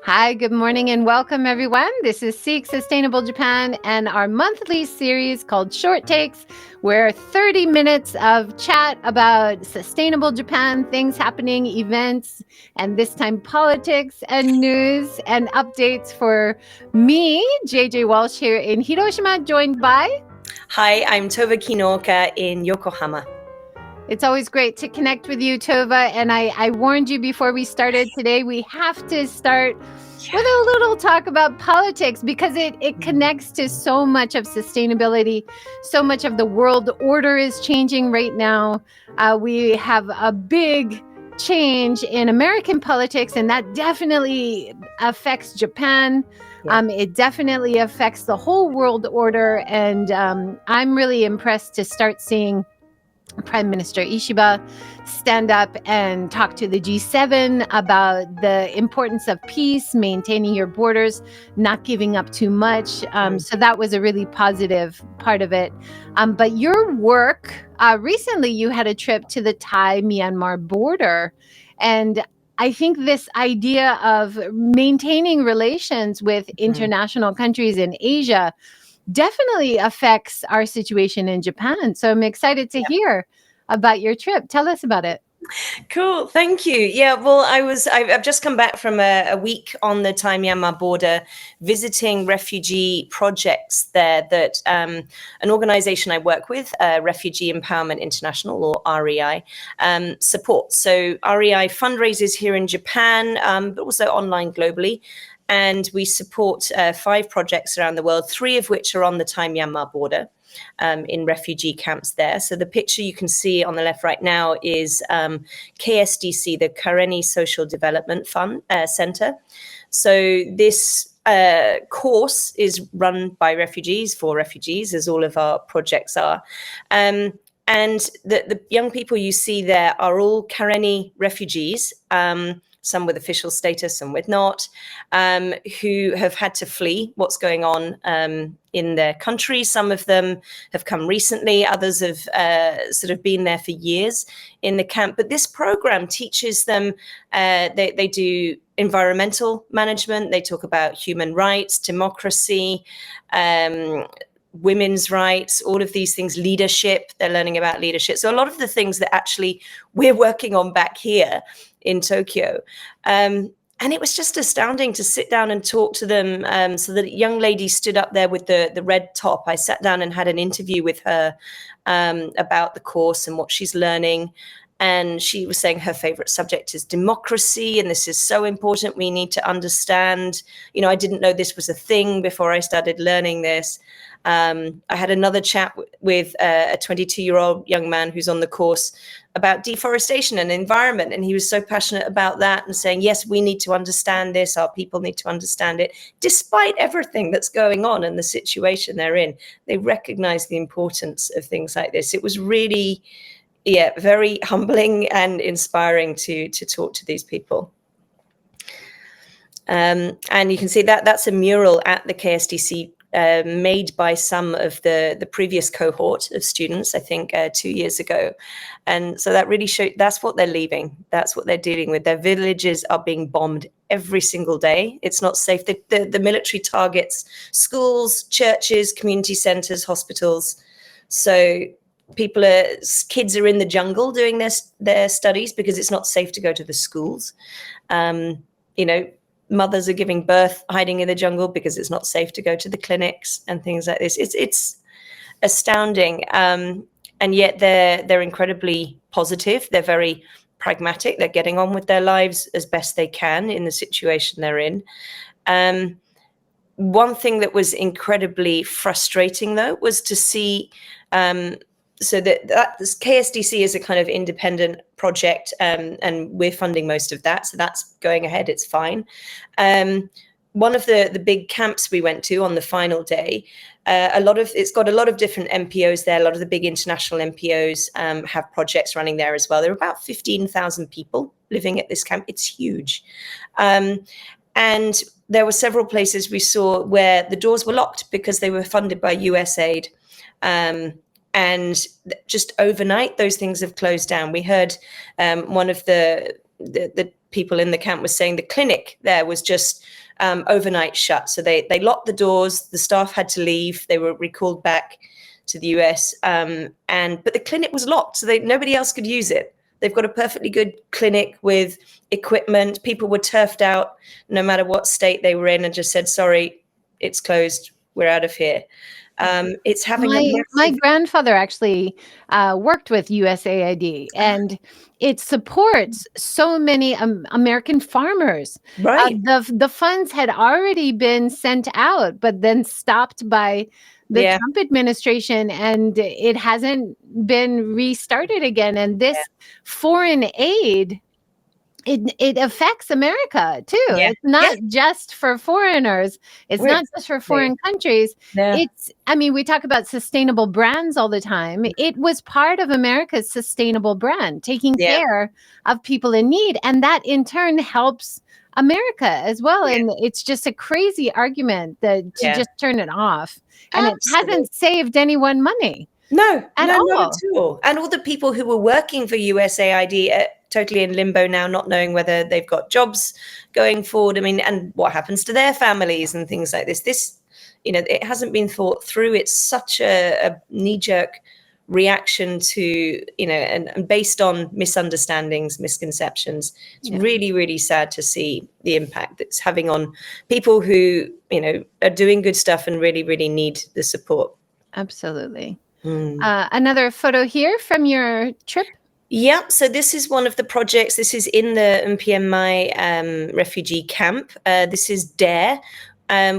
Hi, good morning and welcome everyone. This is Seek Sustainable Japan and our monthly series called Short Takes, where 30 minutes of chat about sustainable Japan, things happening, events, and this time politics and news and updates for me, JJWalsh here in Hiroshima, joined by... Hi, I'm Tove JJ in Yokohama. It's always great to connect with you, Tove. And I warned you before we started today, we have to start with a little talk about politics because it connects to so much of sustainability. So much of the world order is changing right now. We have a big change in American politics, and that definitely affects Japan. It definitely affects the whole world order. And I'm really impressed to start seeing Prime Minister Ishiba stand up and talk to the G7 about the importance of peace, maintaining your borders, not giving up too much. So that was a really positive part of it. But your work, recently you had a trip to the Thai-Myanmar border. And I think this idea of maintaining relations with international countries in Asia definitely affects our situation in Japan. So I'm excited to hear about your trip. Tell us about it. Cool, thank you. Yeah, well, I've just come back from a week on the Thai-Myanmar border, visiting refugee projects there that an organization I work with, Refugee Empowerment International, or REI, supports. So REI fundraises here in Japan, but also online globally. And we support 5 projects around the world, 3 of which are on the Thai-Myanmar border. In refugee camps there. So the picture you can see on the left right now is KSDC, the Karenni Social Development Fund Center. So this course is run by refugees for refugees, as all of our projects are. And the young people you see there are all Karenni refugees, some with official status, some with not, who have had to flee what's going on in their country. Some of them have come recently, others have sort of been there for years in the camp. But this program teaches them, they do environmental management, they talk about human rights, democracy, women's rights, all of these things, leadership, they're learning about leadership. So a lot of the things that actually we're working on back here in Tokyo. And it was just astounding to sit down and talk to them. So the young lady stood up there with the red top. I sat down and had an interview with her about the course and what she's learning. And she was saying her favorite subject is democracy. And this is so important. We need to understand, I didn't know this was a thing before I started learning this. I had another chat with a 22-year-old young man who's on the course about deforestation and environment. And he was so passionate about that and saying, yes, we need to understand this. Our people need to understand it. Despite everything that's going on and the situation they're in, they recognize the importance of things like this. It was really, very humbling and inspiring to talk to these people. And you can see that's a mural at the KSDC made by some of the previous cohort of students, I think 2 years ago. And so that really showed that's what they're leaving. That's what they're dealing with. Their villages are being bombed every single day. It's not safe. The military targets schools, churches, community centers, hospitals. So kids are in the jungle doing their studies because it's not safe to go to the schools. Mothers are giving birth hiding in the jungle because it's not safe to go to the clinics and things like this. It's astounding. And yet they're incredibly positive. They're very pragmatic. They're getting on with their lives as best they can in the situation they're in. One thing that was incredibly frustrating, though, was to see so that this KSDC is a kind of independent project, and we're funding most of that. So that's going ahead. It's fine. One of the big camps we went to on the final day, it's got a lot of different MPOs there. A lot of the big international MPOs have projects running there as well. There are about 15,000 people living at this camp. It's huge. And there were several places we saw where the doors were locked because they were funded by USAID. And just overnight, those things have closed down. We heard one of the people in the camp were saying the clinic there was just overnight shut. So they locked the doors. The staff had to leave. They were recalled back to the US. But the clinic was locked, so nobody else could use it. They've got a perfectly good clinic with equipment. People were turfed out no matter what state they were in and just said, sorry, it's closed. We're out of here. It's having my grandfather actually worked with USAID, and it supports so many American farmers. Right. The funds had already been sent out, but then stopped by the Trump administration, and it hasn't been restarted again. And this foreign aid, it affects America too. It's not just for foreigners. It's not just for foreign countries. We talk about sustainable brands all the time. It was part of America's sustainable brand, taking care of people in need. And that in turn helps America as well. And it's just a crazy argument to just turn it off. And it hasn't saved anyone money. Not at all. And all the people who were working for USAID are totally in limbo now, not knowing whether they've got jobs going forward. I mean, and what happens to their families and things like this. This, it hasn't been thought through. It's such a knee-jerk reaction to, and based on misunderstandings, misconceptions. It's really, really sad to see the impact that's having on people who, are doing good stuff and really, really need the support. Absolutely. Another photo here from your trip. Yeah, so this is one of the projects. This is in the MPMI refugee camp. This is DARE,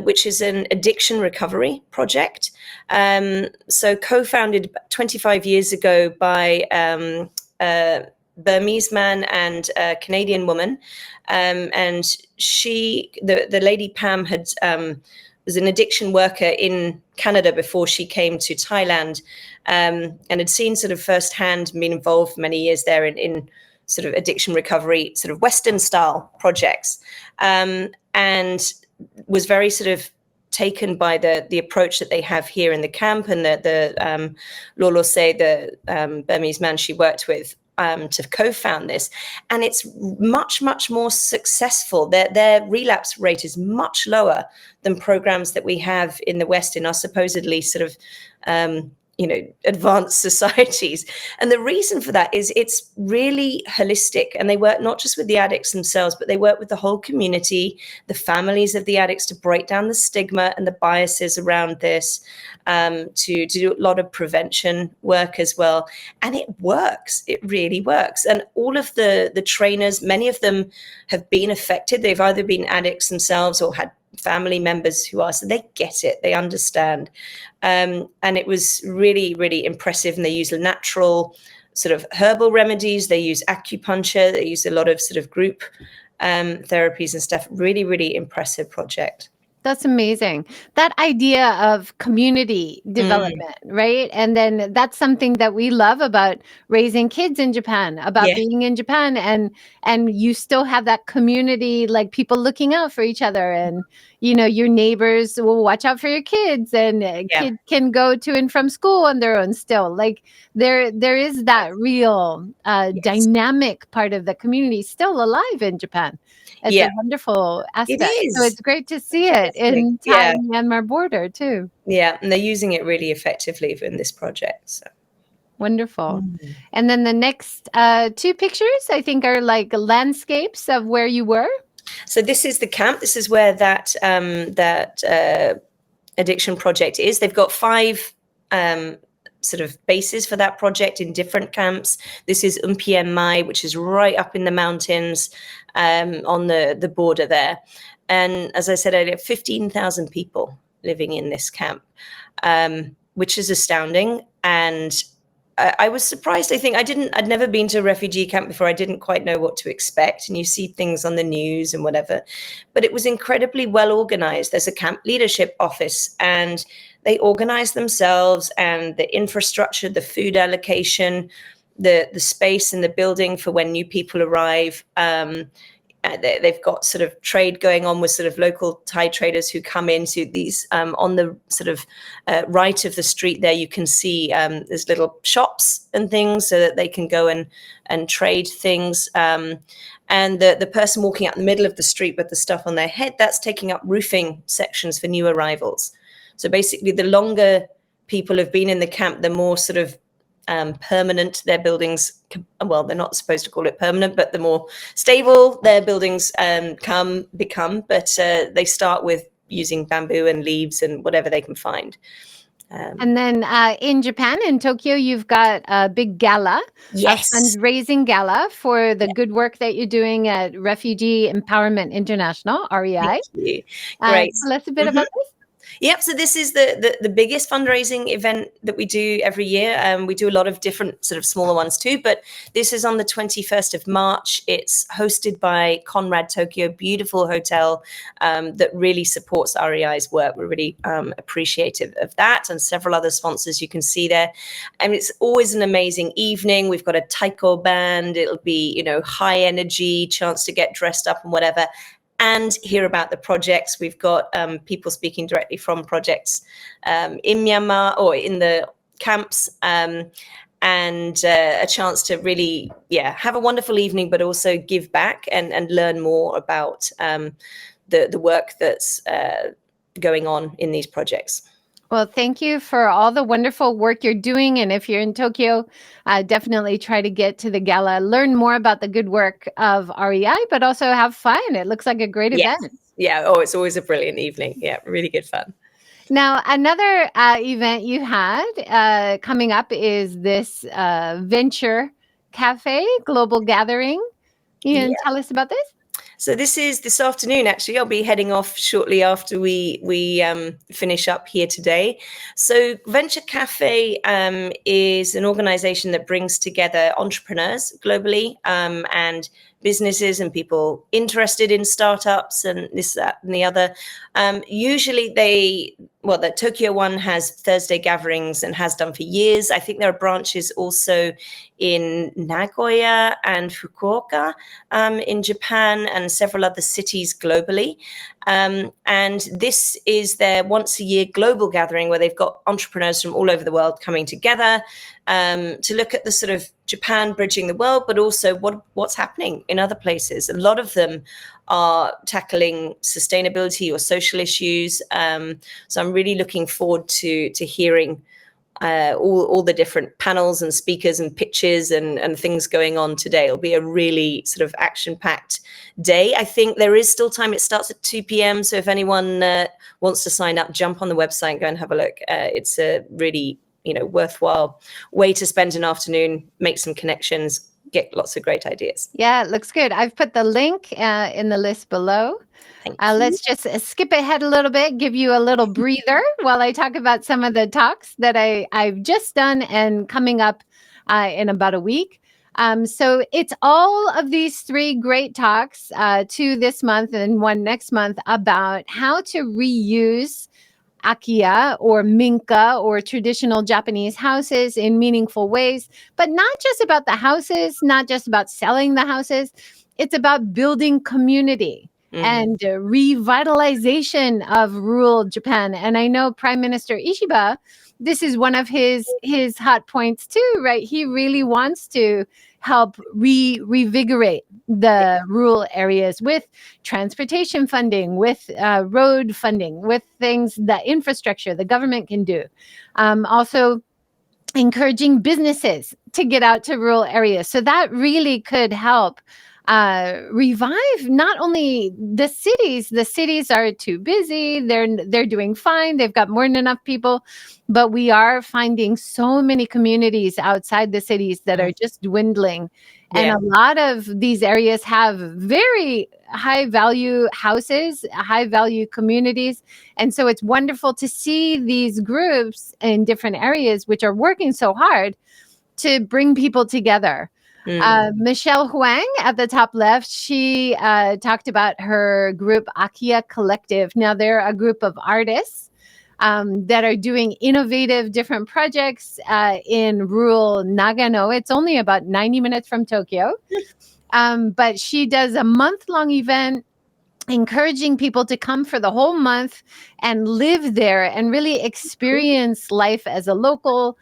which is an addiction recovery project. So co-founded 25 years ago by a Burmese man and a Canadian woman. And the lady Pam was an addiction worker in Canada before she came to Thailand, and had seen sort of firsthand, been involved for many years there in sort of addiction recovery, sort of Western style projects, and was very sort of taken by the approach that they have here in the camp, and the Lolo Say, the Burmese man she worked with, to co-found this, and it's much, much more successful. Their relapse rate is much lower than programs that we have in the West in our supposedly sort of advanced societies. And the reason for that is it's really holistic, and they work not just with the addicts themselves, but they work with the whole community, the families of the addicts, to break down the stigma and the biases around this, to do a lot of prevention work as well. And it works. It really works. And all of the trainers, many of them have been affected. They've either been addicts themselves or had family members who are, so they get it, they understand. And it was really, really impressive. And they use natural sort of herbal remedies. They use acupuncture. They use a lot of sort of group therapies and stuff. Really, really impressive project. That's amazing. That idea of community development, right? And then that's something that we love about raising kids in Japan, about being in Japan, and you still have that community, like people looking out for each other, and your neighbors will watch out for your kids, and kids can go to and from school on their own still. Like there is that real dynamic part of the community still alive in Japan. It's a wonderful aspect. It is. So it's great to see it in Thai and Myanmar border too. Yeah, and they're using it really effectively in this project. So. Wonderful. And then the next two pictures, I think, are like landscapes of where you were. So this is the camp. This is where that addiction project is. They've got 5 sort of bases for that project in different camps. This is MPMI, which is right up in the mountains on the border there. And as I said earlier, 15,000 people living in this camp, which is astounding. And I was surprised. I think I'd never been to a refugee camp before. I didn't quite know what to expect. And you see things on the news and whatever, but it was incredibly well organized. There's a camp leadership office, and they organize themselves, and the infrastructure, the food allocation, the space in the building for when new people arrive. they've got sort of trade going on with sort of local Thai traders who come into these on the sort of right of the street there. You can see there's little shops and things so that they can go and trade things. And the person walking out in the middle of the street with the stuff on their head, that's taking up roofing sections for new arrivals. So basically, the longer people have been in the camp, the more sort of permanent their buildings, well, they're not supposed to call it permanent, but the more stable their buildings become. But they start with using bamboo and leaves and whatever they can find. And then in Japan, in Tokyo, you've got a big gala, yes, a fundraising gala for the good work that you're doing at Refugee Empowerment International, REI. Great. Tell us a bit about this. Yep. So this is the biggest fundraising event that we do every year. We do a lot of different sort of smaller ones too, but this is on the 21st of March. It's hosted by Conrad Tokyo, beautiful hotel that really supports REI's work. We're really appreciative of that, and several other sponsors you can see there. And it's always an amazing evening. We've got a taiko band. It'll be, high energy, chance to get dressed up and whatever, and hear about the projects. We've got people speaking directly from projects in Myanmar or in the camps, and a chance to really, have a wonderful evening, but also give back and learn more about the work that's going on in these projects. Well, thank you for all the wonderful work you're doing. And if you're in Tokyo, definitely try to get to the gala, learn more about the good work of REI, but also have fun. It looks like a great event. Yeah. Oh, it's always a brilliant evening. Yeah, really good fun. Now, another event you had coming up is this Venture Cafe Global Gathering. You can tell us about this? So this is this afternoon, actually. I'll be heading off shortly after we finish up here today. So Venture Cafe is an organization that brings together entrepreneurs globally and businesses and people interested in startups and this, that, and the other. Usually the Tokyo one has Thursday gatherings and has done for years. I think there are branches also in Nagoya and Fukuoka in Japan and several other cities globally. And this is their once a year global gathering where they've got entrepreneurs from all over the world coming together to look at the sort of Japan bridging the world, but also what's happening in other places. A lot of them are tackling sustainability or social issues. So I'm really looking forward to hearing all the different panels and speakers and pitches and things going on today. It'll be a really sort of action-packed day. I think there is still time. It starts at 2 p.m. So if anyone wants to sign up, jump on the website and go and have a look. It's a really worthwhile way to spend an afternoon, make some connections, get lots of great ideas. Yeah, it looks good. I've put the link in the list below. Let's just skip ahead a little bit, give you a little breather while I talk about some of the talks that I've just done and coming up in about a week. So it's all of these 3 great talks, 2 this month and 1 next month, about how to reuse Akiya or Minka or traditional Japanese houses in meaningful ways, but not just about the houses, not just about selling the houses. It's about building community and revitalization of rural Japan. And I know Prime Minister Ishiba, this is one of his hot points too, right? He really wants to help revigorate the rural areas with transportation funding, with road funding, with things that infrastructure the government can do. Also encouraging businesses to get out to rural areas. So that really could help revive not only the cities are too busy, they're doing fine, they've got more than enough people, but we are finding so many communities outside the cities that are just dwindling. And a lot of these areas have very high value houses, high value communities. And so it's wonderful to see these groups in different areas which are working so hard to bring people together. Michelle Huang at the top left, she talked about her group Akiya Collective. Now they're a group of artists that are doing innovative different projects in rural Nagano. It's only about 90 minutes from Tokyo. But she does a month-long event encouraging people to come for the whole month and live there and really experience life as a local,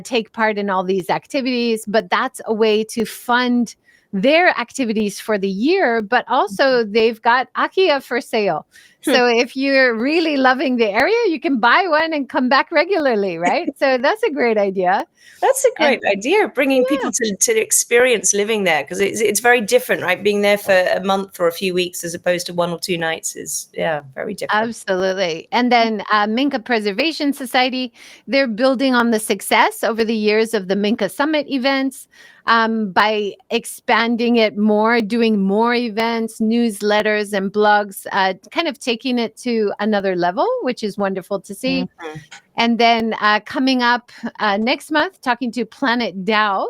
take part in all these activities. But that's a way to fund their activities for the year, but also they've got Akia for sale. So if you're really loving the area, you can buy one and come back regularly, right? So that's a great idea. That's a great idea, bringing people to experience living there, because it's very different, right? Being there for a month or a few weeks as opposed to 1 or 2 nights is, very different. Absolutely. And then Minka Preservation Society, they're building on the success over the years of the Minka Summit events by expanding it more, doing more events, newsletters, and blogs, kind of taking it to another level, which is wonderful to see. Mm-hmm. And then coming up next month, talking to Planet Dow,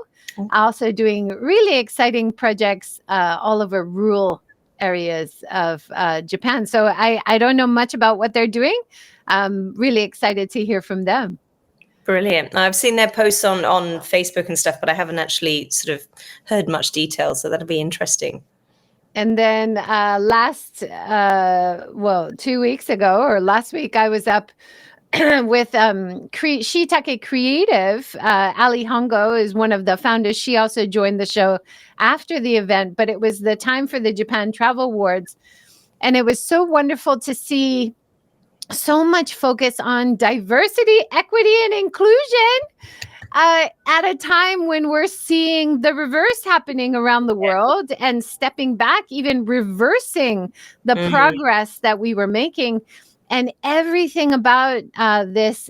also doing really exciting projects all over rural areas of Japan. So I don't know much about what they're doing. I'm really excited to hear from them. Brilliant. I've seen their posts on Facebook and stuff, but I haven't actually sort of heard much detail. So that'll be interesting. And then 2 weeks ago or last week, I was up with Shiitake Creative. Ali Hongo is one of the founders. She also joined the show after the event, but it was the time for the Japan Travel Awards. And it was so wonderful to see so much focus on diversity, equity, and inclusion at a time when we're seeing the reverse happening around the world and stepping back, even reversing the progress that we were making. And everything about this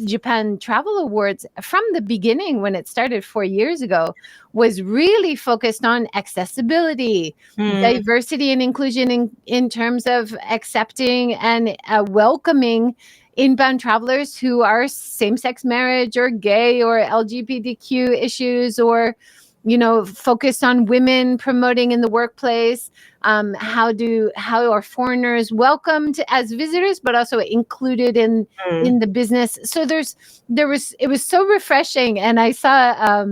Japan Travel Awards from the beginning, when it started 4 years ago, was really focused on accessibility, diversity, and inclusion in terms of accepting and welcoming inbound travelers who are same-sex marriage or gay or LGBTQ issues, or focused on women promoting in the workplace. How are foreigners welcomed as visitors, but also included in the business? So it was so refreshing. And I saw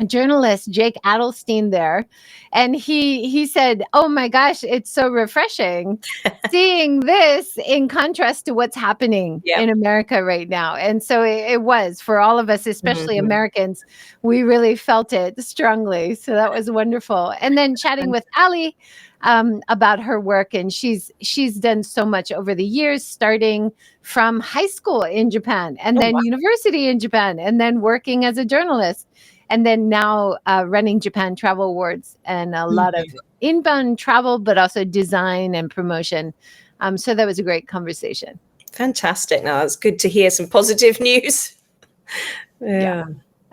journalist Jake Adelstein there, and he said, "Oh my gosh, it's so refreshing seeing this in contrast to what's happening in America right now." And so it was for all of us, especially Americans. We really felt it strongly. So that was wonderful. And then chatting with Ali about her work, and she's done so much over the years, starting from high school in Japan, and then university in Japan, and then working as a journalist. And then now running Japan Travel Awards and a lot of inbound travel, but also design and promotion. So that was a great conversation. Fantastic. Now it's good to hear some positive news. Yeah.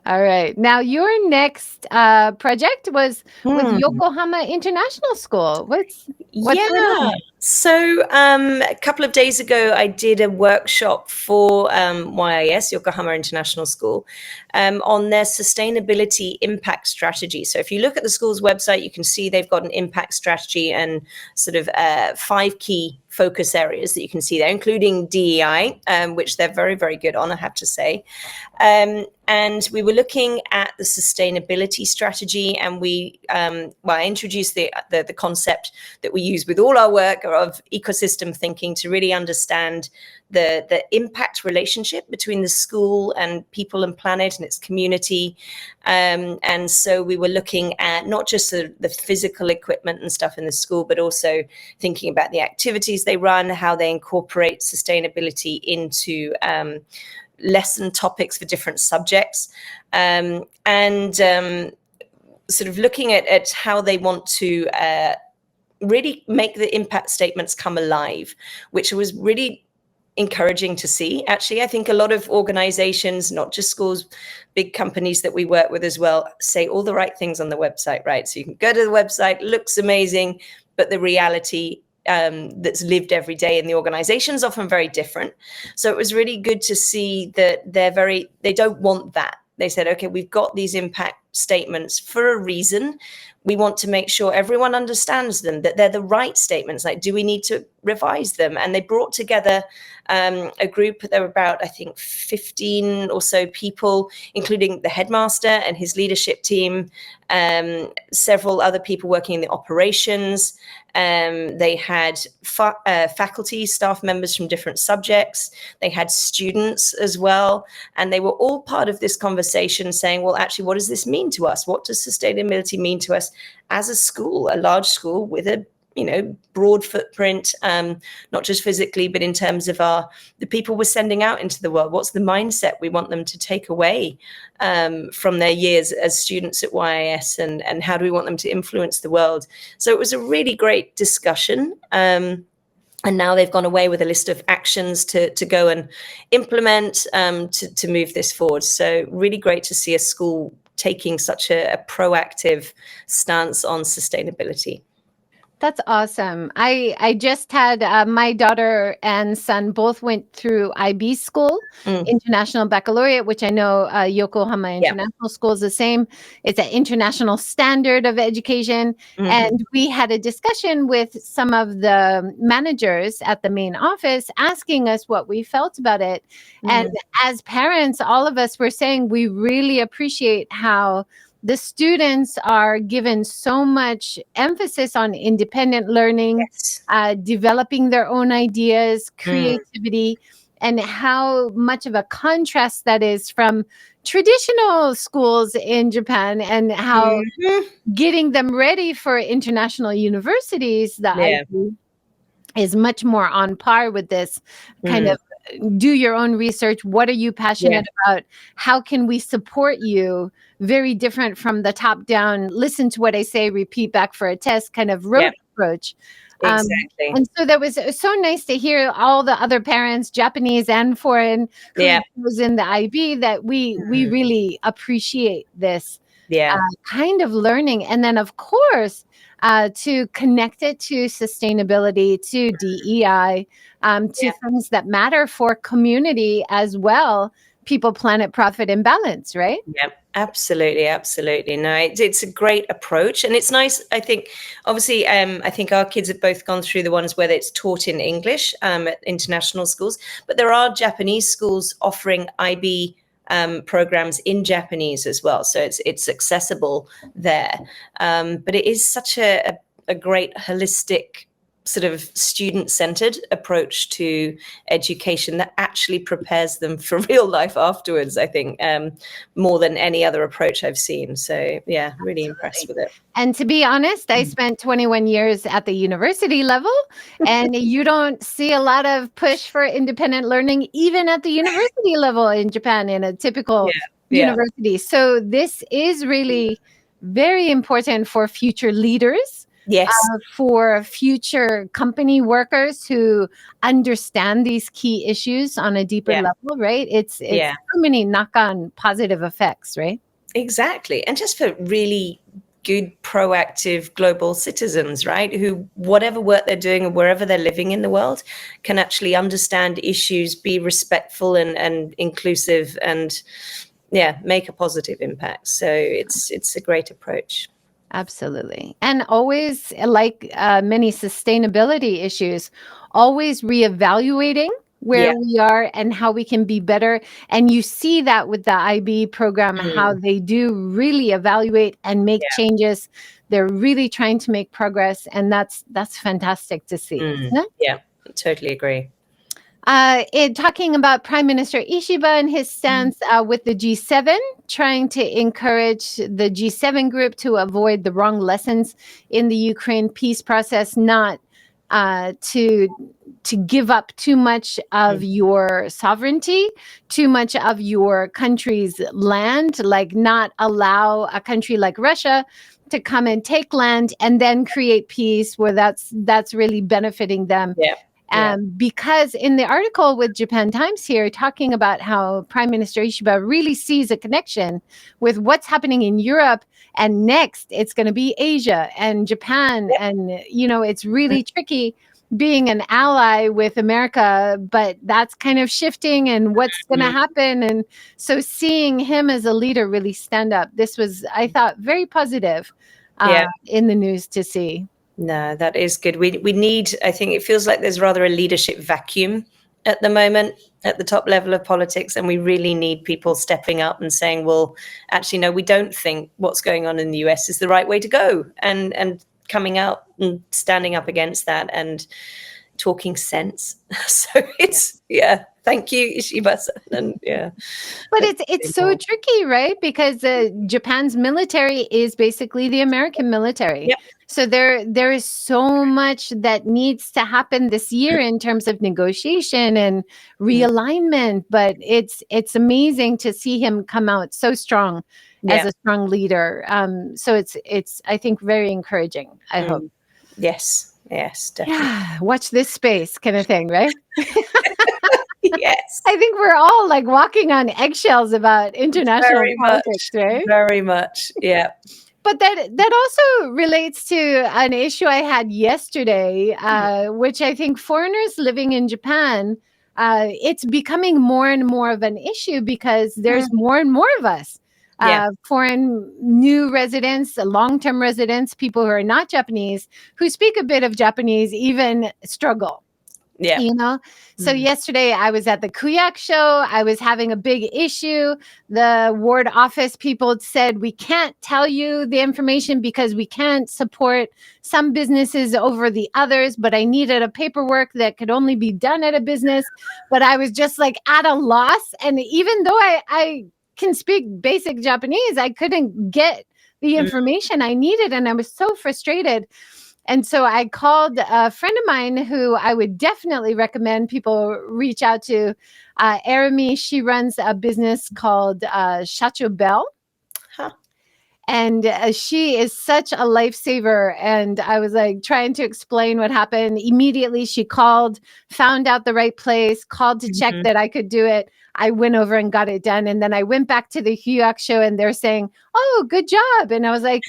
All right. Now your next project was with Yokohama International School. What's going on? So a couple of days ago, I did a workshop for YIS, Yokohama International School, on their sustainability impact strategy. So if you look at the school's website, you can see they've got an impact strategy and sort of 5 key focus areas that you can see there, including DEI, which they're very, very good on, I have to say. And we were looking at the sustainability strategy, and I introduced the concept that we use with all our work of ecosystem thinking to really understand the impact relationship between the school and people and planet and its community. And so we were looking at not just the physical equipment and stuff in the school, but also thinking about the activities they run, how they incorporate sustainability into lesson topics for different subjects, and sort of looking at how they want to really make the impact statements come alive, which was really encouraging to see. Actually, I think a lot of organizations, not just schools, big companies that we work with as well, say all the right things on the website, right? So you can go to the website, looks amazing, but the reality that's lived every day in the organization is often very different. So it was really good to see that they don't want that. They said, okay, we've got these impact statements for a reason. We want to make sure everyone understands them, that they're the right statements. Like, do we need to revise them? And they brought together a group. There were about, I think, 15 or so people, including the headmaster and his leadership team, several other people working in the operations. They had faculty, staff members from different subjects. They had students as well. And they were all part of this conversation saying, well, actually, what does this mean to us? What does sustainability mean to us as a school, a large school with a broad footprint, not just physically, but in terms of the people we're sending out into the world. What's the mindset we want them to take away from their years as students at YIS, and how do we want them to influence the world? So it was a really great discussion. And now they've gone away with a list of actions to go and implement to move this forward. So really great to see a school taking such a proactive stance on sustainability. That's awesome. I just had my daughter and son both went through IB school, International Baccalaureate, which I know Yokohama International School is the same. It's an international standard of education. And we had a discussion with some of the managers at the main office asking us what we felt about it. And as parents, all of us were saying we really appreciate how the students are given so much emphasis on independent learning, developing their own ideas, creativity, and how much of a contrast that is from traditional schools in Japan, and how getting them ready for international universities, the IB, is much more on par with this kind of do your own research. What are you passionate about? How can we support you? Very different from the top down, listen to what I say, repeat back for a test kind of rote approach. Exactly. And so that was so nice to hear all the other parents, Japanese and foreign, who was in the IB, that we really appreciate this kind of learning. And then, of course, to connect it to sustainability, to DEI, to things that matter for community as well. People, planet, profit, and balance, right? Yep, absolutely, absolutely. No, it's a great approach, and it's nice. I think, obviously, I think our kids have both gone through the ones where it's taught in English at international schools, but there are Japanese schools offering IB programs in Japanese as well, so it's accessible there. But it is such a great holistic sort of student-centered approach to education that actually prepares them for real life afterwards, I think, more than any other approach I've seen. So yeah, really impressed with it. And to be honest, I spent 21 years at the university level, and you don't see a lot of push for independent learning, even at the university level in Japan, in a typical university. So this is really very important for future leaders. Yes. For future company workers who understand these key issues on a deeper level, right? It's so many knock-on positive effects, right? Exactly. And just for really good, proactive global citizens, right? Who, whatever work they're doing or wherever they're living in the world, can actually understand issues, be respectful and inclusive, and make a positive impact. So it's a great approach. Absolutely. And always, like many sustainability issues, always reevaluating where we are and how we can be better. And you see that with the IB program, how they do really evaluate and make changes. They're really trying to make progress. And that's fantastic to see. Yeah, totally agree. Talking about Prime Minister Ishiba and his stance with the G7, trying to encourage the G7 group to avoid the wrong lessons in the Ukraine peace process, not to give up too much of your sovereignty, too much of your country's land, like not allow a country like Russia to come and take land and then create peace where that's really benefiting them. Because in the article with Japan Times here, talking about how Prime Minister Ishiba really sees a connection with what's happening in Europe, and next it's going to be Asia and Japan, and it's really tricky. being an ally with America, but that's kind of shifting and what's going to happen. And so seeing him as a leader really stand up, this was, I thought, very positive in the news to see. No, that is good. We need, I think it feels like there's rather a leadership vacuum at the moment at the top level of politics, and we really need people stepping up and saying, well, actually, no, we don't think what's going on in the US is the right way to go, and coming out and standing up against that and talking sense. So it's, thank you, Ishiba-san. And but it's so tricky, right? Because Japan's military is basically the American military. Yep. So there is so much that needs to happen this year in terms of negotiation and realignment. But it's amazing to see him come out so strong as a strong leader. So it's I think very encouraging. I hope. Yes, definitely. Yeah, watch this space kind of thing, right? Yes. I think we're all like walking on eggshells about international politics, right? Very much, yeah. But that also relates to an issue I had yesterday, which I think foreigners living in Japan, it's becoming more and more of an issue because there's more and more of us. Foreign new residents, long-term residents, people who are not Japanese, who speak a bit of Japanese, even struggle. Yeah. You know, so yesterday I was at the Kuyak show. I was having a big issue. The ward office people said, we can't tell you the information because we can't support some businesses over the others. But I needed a paperwork that could only be done at a business. But I was just like at a loss. And even though I can speak basic Japanese, I couldn't get the information I needed. And I was so frustrated. And so I called a friend of mine who I would definitely recommend people reach out to, Arami. She runs a business called Shacho Bell. And she is such a lifesaver. And I was like trying to explain what happened. Immediately she called, found out the right place, called to check that I could do it. I went over and got it done. And then I went back to the Hyuk show and they're saying, oh, good job. And I was like,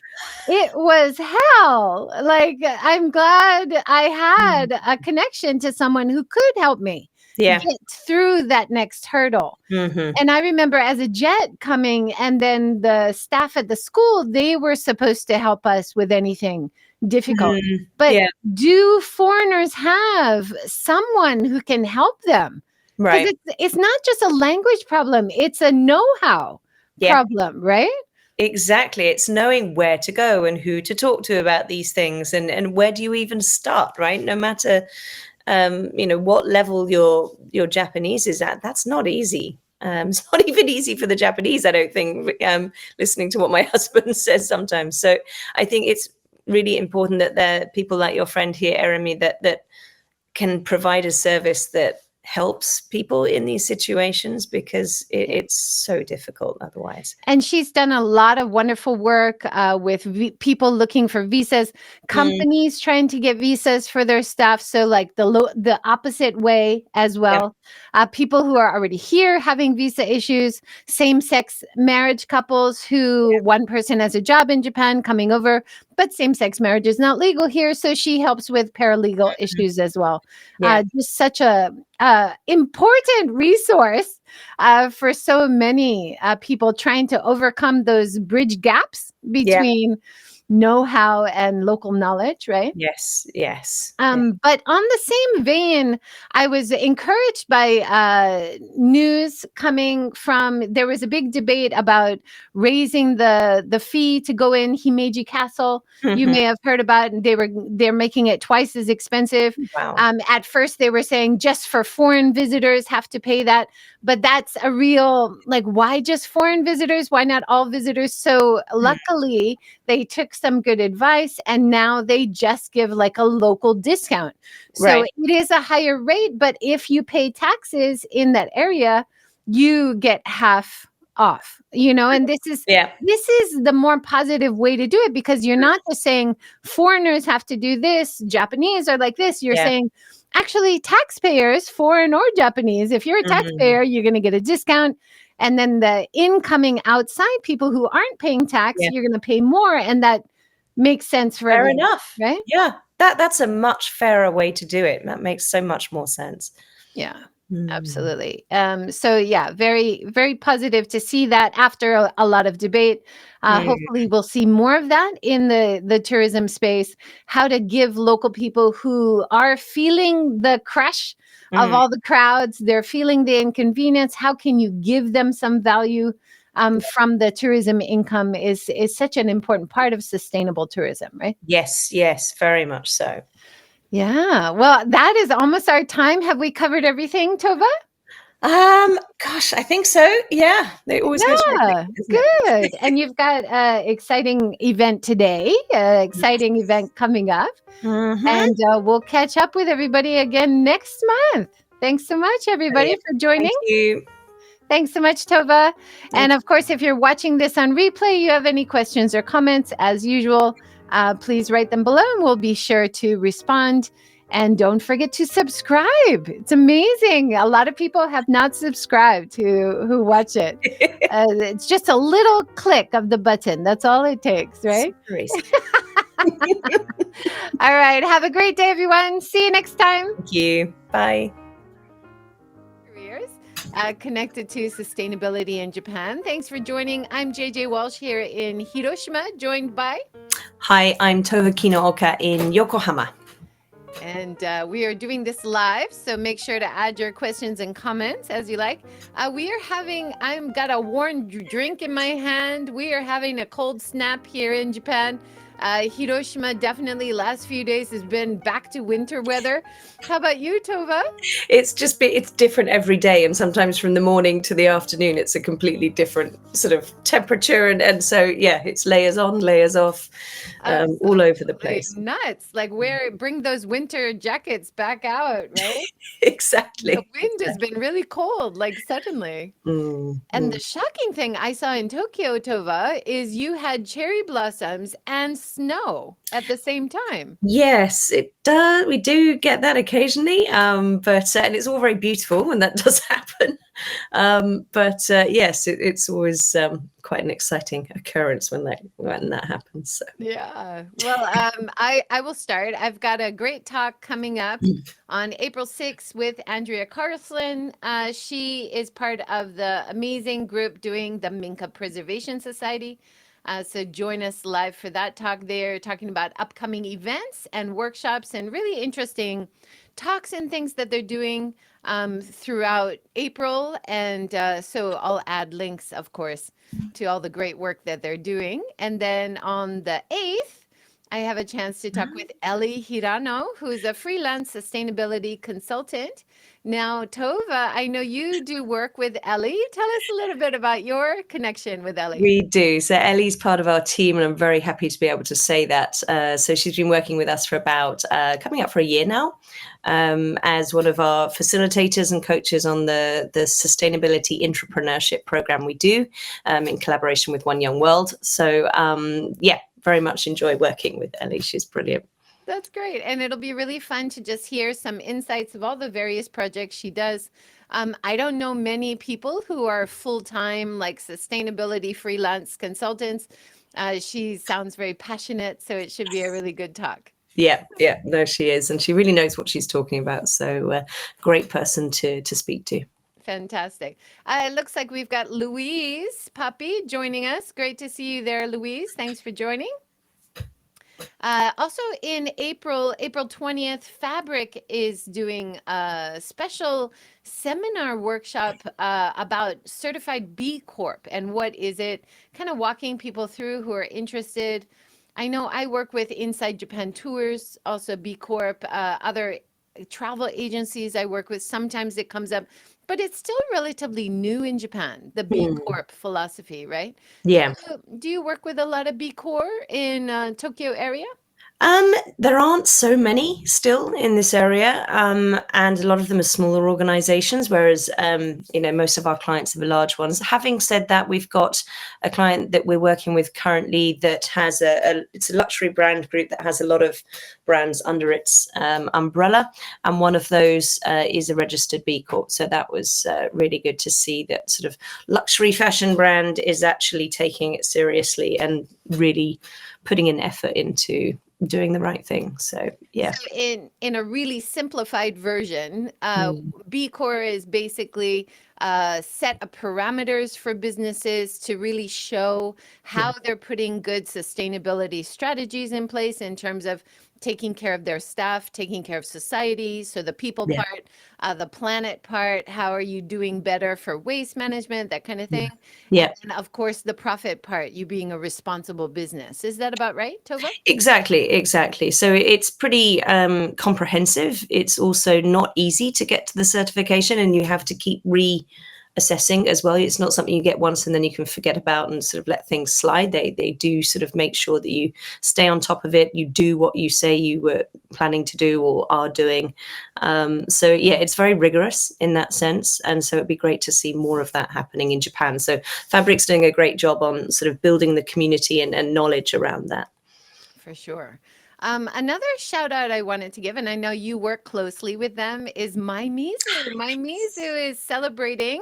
it was hell. Like, I'm glad I had a connection to someone who could help me get through that next hurdle. And I remember as a jet coming, and then the staff at the school, they were supposed to help us with anything difficult. But do foreigners have someone who can help them? Right. It's not just a language problem. It's a know-how problem, right? Exactly. It's knowing where to go and who to talk to about these things, and where do you even start, right? No matter, what level your Japanese is at, that's not easy. It's not even easy for the Japanese, I don't think, listening to what my husband says sometimes. So I think it's really important that there are people like your friend here, Eremi, that can provide a service that helps people in these situations, because it's so difficult otherwise. And she's done a lot of wonderful work with people looking for visas, companies trying to get visas for their staff. So like the opposite way as well. People who are already here having visa issues, same-sex marriage couples who one person has a job in Japan coming over, but same-sex marriage is not legal here. So she helps with paralegal issues as well. Just such a important resource for so many people trying to overcome those bridge gaps between know-how and local knowledge, right? Yes. But on the same vein, I was encouraged by news coming from, there was a big debate about raising the fee to go in Himeji Castle. You may have heard about it. They're making it twice as expensive. Wow. At first they were saying just for foreign visitors have to pay that, but that's a real, like, why just foreign visitors? Why not all visitors? So luckily they took some good advice, and now they just give like a local discount. So it is a higher rate, but if you pay taxes in that area, you get half off, and this is the more positive way to do it, because you're not just saying foreigners have to do this, Japanese are like this. You're saying actually taxpayers, foreign or Japanese, if you're a taxpayer, you're going to get a discount. And then the incoming outside people who aren't paying tax, you're going to pay more. And that makes sense for everyone, enough. right? Yeah, that's a much fairer way to do it. That makes so much more sense. Yeah, absolutely. So yeah, very, very positive to see that after a lot of debate. Hopefully we'll see more of that in the tourism space, how to give local people who are feeling the crush of all the crowds, they're feeling the inconvenience. How can you give them some value from the tourism income is such an important part of sustainable tourism, right? Yes, very much so. Yeah. Well, that is almost our time. Have we covered everything, Tova? Gosh, I think so. Yeah, it always goes very Yeah, quickly, doesn't it? good. And you've got an exciting event today, exciting event coming up. And we'll catch up with everybody again next month. Thanks so much, everybody, Brilliant. for joining. Thank you. Thanks so much, Tova. And of course, if you're watching this on replay, you have any questions or comments, as usual, please write them below and we'll be sure to respond. And don't forget to subscribe. It's amazing. A lot of people have not subscribed who watch it. It's just a little click of the button. That's all it takes, right? Super easy. All right. Have a great day, everyone. See you next time. Thank you. Bye. Careers connected to sustainability in Japan. Thanks for joining. I'm JJWalsh here in Hiroshima, joined by... Hi, I'm Tove Kinooka in Yokohama. And we are doing this live, so make sure to add your questions and comments as you like. We are having, I've got a warm drink in my hand. We are having a cold snap here in Japan. Hiroshima definitely last few days has been back to winter weather. How about you, Tova? It's different every day, and sometimes from the morning to the afternoon it's a completely different sort of temperature, and so yeah, it's layers on, layers off, all over the place. Nuts. Like bring those winter jackets back out, right? Exactly. The wind has been really cold, like suddenly. And the shocking thing I saw in Tokyo, Tova, is you had cherry blossoms and snow at the same time. Yes, it does. We do get that occasionally, but and it's all very beautiful when that does happen. Yes, it's always quite an exciting occurrence when that happens. So. Yeah. Well, I will start. I've got a great talk coming up on April 6th with Andrea Carlson. She is part of the amazing group doing the Minka Preservation Society. So join us live for that talk. They're talking about upcoming events and workshops and really interesting talks and things that they're doing throughout April. And so I'll add links, of course, to all the great work that they're doing. And then on the 8th, I have a chance to talk with Ellie Hirano, who's a freelance sustainability consultant. Now, Tova, I know you do work with Ellie. Tell us a little bit about your connection with Ellie. We do. So Ellie's part of our team, and I'm very happy to be able to say that. So she's been working with us for about coming up for a year now, as one of our facilitators and coaches on the Sustainability Entrepreneurship Program we do in collaboration with One Young World. So yeah, very much enjoy working with Ellie. She's brilliant. That's great. And it'll be really fun to just hear some insights of all the various projects she does. I don't know many people who are full-time, like sustainability freelance consultants. She sounds very passionate, so it should be a really good talk. Yeah, no, she is. And she really knows what she's talking about. So great person to speak to. Fantastic. It looks like we've got Louise Puppy joining us. Great to see you there, Louise. Thanks for joining. Also in April 20th, Fabric is doing a special seminar workshop about certified B Corp and what is it, kind of walking people through who are interested. I know I work with Inside Japan Tours, also B Corp, other travel agencies I work with. Sometimes it comes up, but it's still relatively new in Japan, the B Corp philosophy, right? Yeah. Do you work with a lot of B Corp in Tokyo area? There aren't so many still in this area, and a lot of them are smaller organizations, whereas, most of our clients are the large ones. Having said that, we've got a client that we're working with currently that has it's a luxury brand group that has a lot of brands under its umbrella, and one of those is a registered B Corp. So that was really good to see that sort of luxury fashion brand is actually taking it seriously and really putting an effort into doing the right thing. So yeah. So in a really simplified version, B Corp is basically set of parameters for businesses to really show how they're putting good sustainability strategies in place in terms of taking care of their staff, taking care of society. So the people Yeah. part, the planet part, how are you doing better for waste management, that kind of thing. And Yeah. then, of course, the profit part, you being a responsible business. Is that about right, Tova? Exactly. So it's pretty comprehensive. It's also not easy to get to the certification, and you have to keep reassessing as well. It's not something you get once and then you can forget about and sort of let things slide. They do sort of make sure that you stay on top of it. You do what you say you were planning to do or are doing. So yeah, it's very rigorous in that sense, and so it'd be great to see more of that happening in Japan. So Fabric's doing a great job on sort of building the community and knowledge around that. For sure. Another shout out I wanted to give, and I know you work closely with them, is My Mizu. My Mizu is celebrating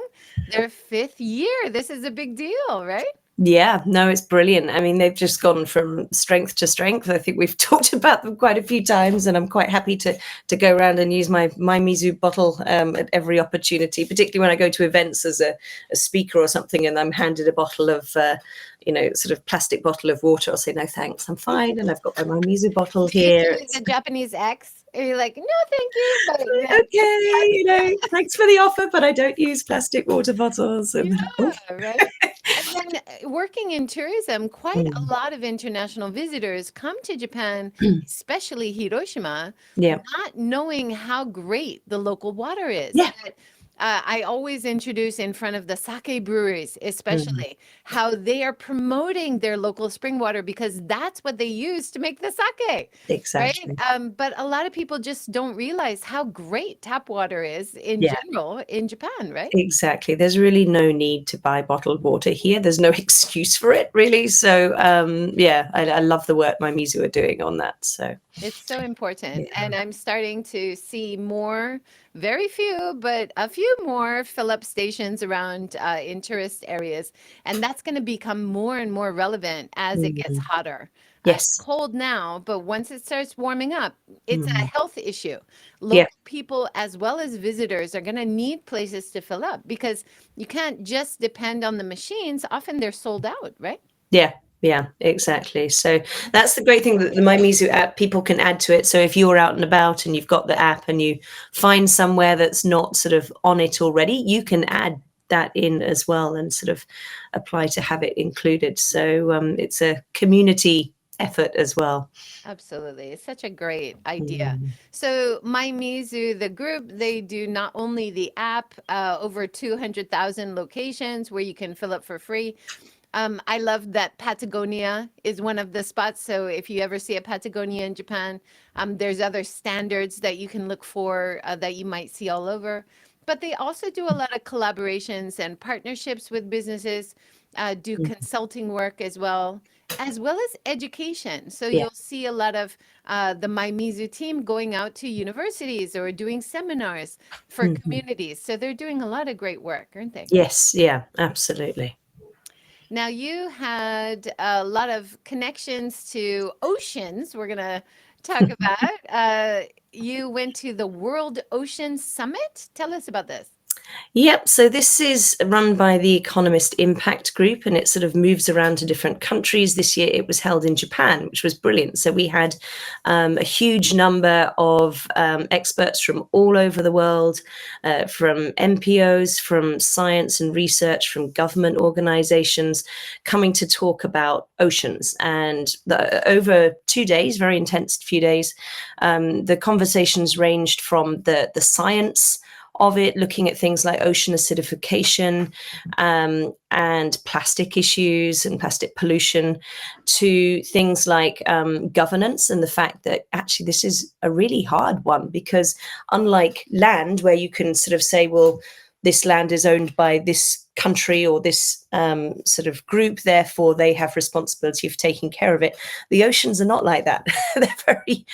their 5th year. This is a big deal, right? Yeah, no, it's brilliant. I mean, they've just gone from strength to strength. I think we've talked about them quite a few times, and I'm quite happy to go around and use my Mizu bottle at every opportunity, particularly when I go to events as a speaker or something, and I'm handed a bottle of, sort of plastic bottle of water. I'll say, no, thanks, I'm fine. And I've got my Mizu bottle Do you here. do the Japanese X? Are you like, no, thank you, but yeah, Okay, thanks for the offer, but I don't use plastic water bottles. And yeah, right? And then working in tourism, quite a lot of international visitors come to Japan, especially Hiroshima, yeah, not knowing how great the local water is. yeah, But, I always introduce in front of the sake breweries, especially how they are promoting their local spring water because that's what they use to make the sake, right? exactly. But a lot of people just don't realize how great tap water is in Yeah. general in Japan, right? Exactly. There's really no need to buy bottled water here. There's no excuse for it, really. So, yeah, I love the work my Mizu are doing on that. So, It's so important. yeah. And I'm starting to see more, very few, but a few more fill up stations around in tourist areas. And that's going to become more and more relevant as it gets hotter. It's Yes. cold now, but once it starts warming up, it's a health issue. Yeah. Local people, as well as visitors, are going to need places to fill up because you can't just depend on the machines. Often they're sold out, right? Yeah. Yeah, exactly. So that's the great thing that the My Mizu app, people can add to it. So if you're out and about and you've got the app and you find somewhere that's not sort of on it already, you can add that in as well and sort of apply to have it included. So it's a community effort as well. Absolutely. It's such a great idea. So My Mizu, the group, they do not only the app, over 200,000 locations where you can fill up for free. I love that Patagonia is one of the spots. So if you ever see a Patagonia in Japan, there's other standards that you can look for that you might see all over. But they also do a lot of collaborations and partnerships with businesses, do consulting work as well as education. So Yeah. you'll see a lot of the My Mizu team going out to universities or doing seminars for communities. So they're doing a lot of great work, aren't they? Yes. Yeah, absolutely. Now, you had a lot of connections to oceans, we're going to talk about. You went to the World Ocean Summit. Tell us about this. Yep. So this is run by the Economist Impact Group, and it sort of moves around to different countries. This year it was held in Japan, which was brilliant. So we had a huge number of experts from all over the world, from NPOs, from science and research, from government organizations, coming to talk about oceans. And over 2 days, very intense few days, the conversations ranged from the science of it, looking at things like ocean acidification and plastic issues and plastic pollution, to things like governance and the fact that actually this is a really hard one, because unlike land where you can sort of say, well, this land is owned by this country or this sort of group, therefore they have responsibility of taking care of it. The oceans are not like that. They're very,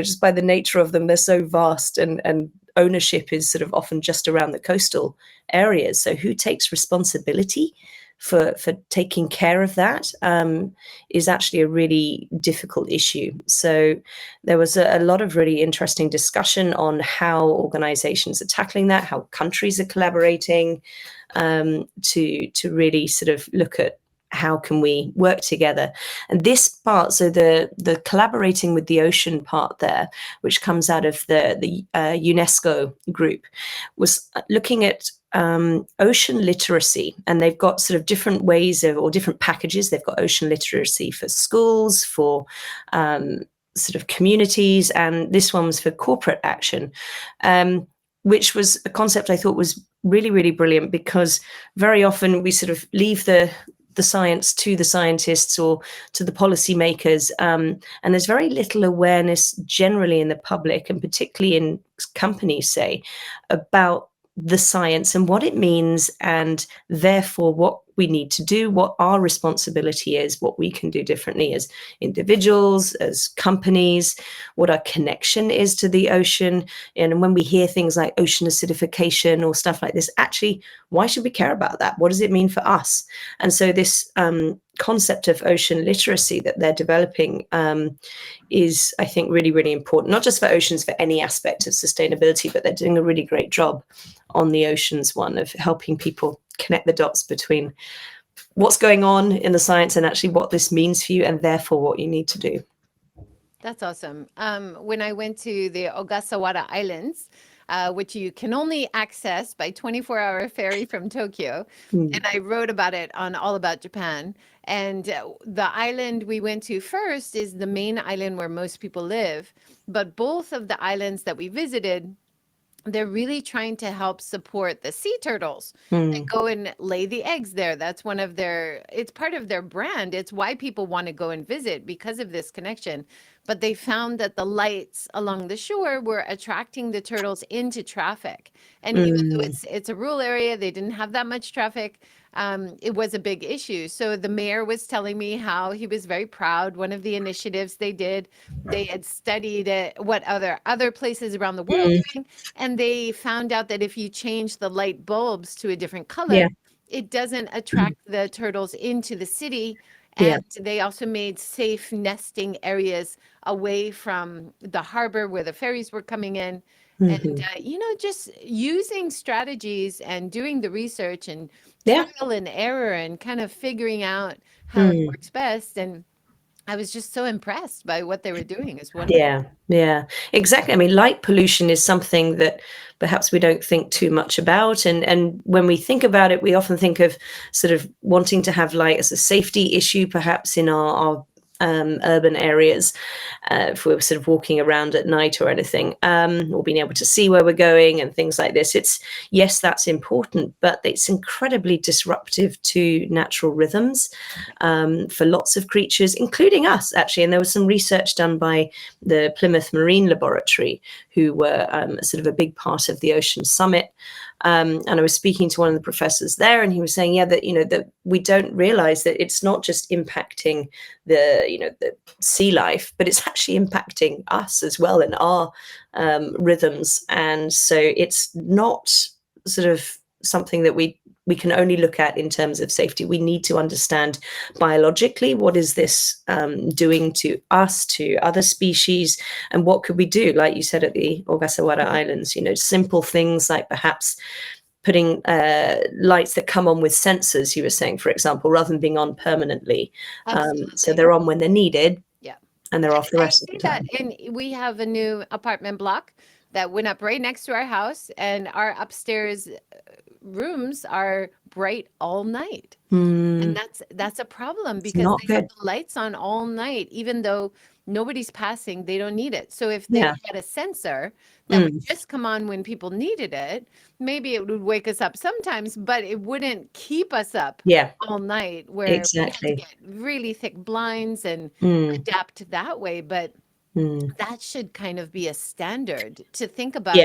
just by the nature of them, they're so vast, and ownership is sort of often just around the coastal areas. So who takes responsibility for taking care of that is actually a really difficult issue. So there was a lot of really interesting discussion on how organizations are tackling that, how countries are collaborating to really sort of look at how can we work together. And this part, so the collaborating with the ocean part there, which comes out of the UNESCO group, was looking at ocean literacy. And they've got sort of different ways of, or different packages. They've got ocean literacy for schools, for sort of communities, and this one was for corporate action, which was a concept I thought was really, really brilliant, because very often we sort of leave the science to the scientists or to the policymakers, and there's very little awareness generally in the public, and particularly in companies, say, about the science and what it means, and therefore what we need to do, what our responsibility is, what we can do differently as individuals, as companies, what our connection is to the ocean. And when we hear things like ocean acidification or stuff like this, actually, why should we care about that? What does it mean for us? And so this concept of ocean literacy that they're developing is, I think, really, really important, not just for oceans, for any aspect of sustainability, but they're doing a really great job on the oceans one of helping people connect the dots between what's going on in the science and actually what this means for you, and therefore what you need to do. That's awesome. When I went to the Ogasawara Islands, which you can only access by 24-hour ferry from Tokyo, and I wrote about it on All About Japan. And the island we went to first is the main island where most people live. But both of the islands that we visited, they're really trying to help support the sea turtles that go and lay the eggs there. That's one of their, it's part of their brand. It's why people want to go and visit, because of this connection. But they found that the lights along the shore were attracting the turtles into traffic. And even though it's a rural area, they didn't have that much traffic. It was a big issue. So the mayor was telling me how he was very proud. One of the initiatives they did, they had studied what other places around the world doing, and they found out that if you change the light bulbs to a different color, it doesn't attract the turtles into the city. And they also made safe nesting areas away from the harbor where the ferries were coming in. And, just using strategies and doing the research and trial and error and kind of figuring out how it works best. And I was just so impressed by what they were doing. It's wonderful. Yeah, exactly. I mean, light pollution is something that perhaps we don't think too much about. And when we think about it, we often think of sort of wanting to have light as a safety issue, perhaps in our urban areas, if we're sort of walking around at night or anything, or being able to see where we're going and things like this. Yes, that's important, but it's incredibly disruptive to natural rhythms for lots of creatures, including us, actually. And there was some research done by the Plymouth Marine Laboratory, who were sort of a big part of the Ocean Summit. And I was speaking to one of the professors there, and he was saying, that we don't realize that it's not just impacting the sea life, but it's actually impacting us as well in our rhythms. And so it's not sort of something that we can only look at in terms of safety. We need to understand biologically, what is this doing to us, to other species, and what could we do? Like you said at the Ogasawara Islands, simple things like perhaps putting lights that come on with sensors, you were saying, for example, rather than being on permanently. So they're on when they're needed. And they're off the rest of the time. And we have a new apartment block that went up right next to our house, and our upstairs rooms are bright all night. And that's a problem, because they have the lights on all night, even though nobody's passing. They don't need it. So if they had a sensor that would just come on when people needed it, maybe it would wake us up sometimes, but it wouldn't keep us up all night, where we had to get really thick blinds and adapt that way. But that should kind of be a standard to think about.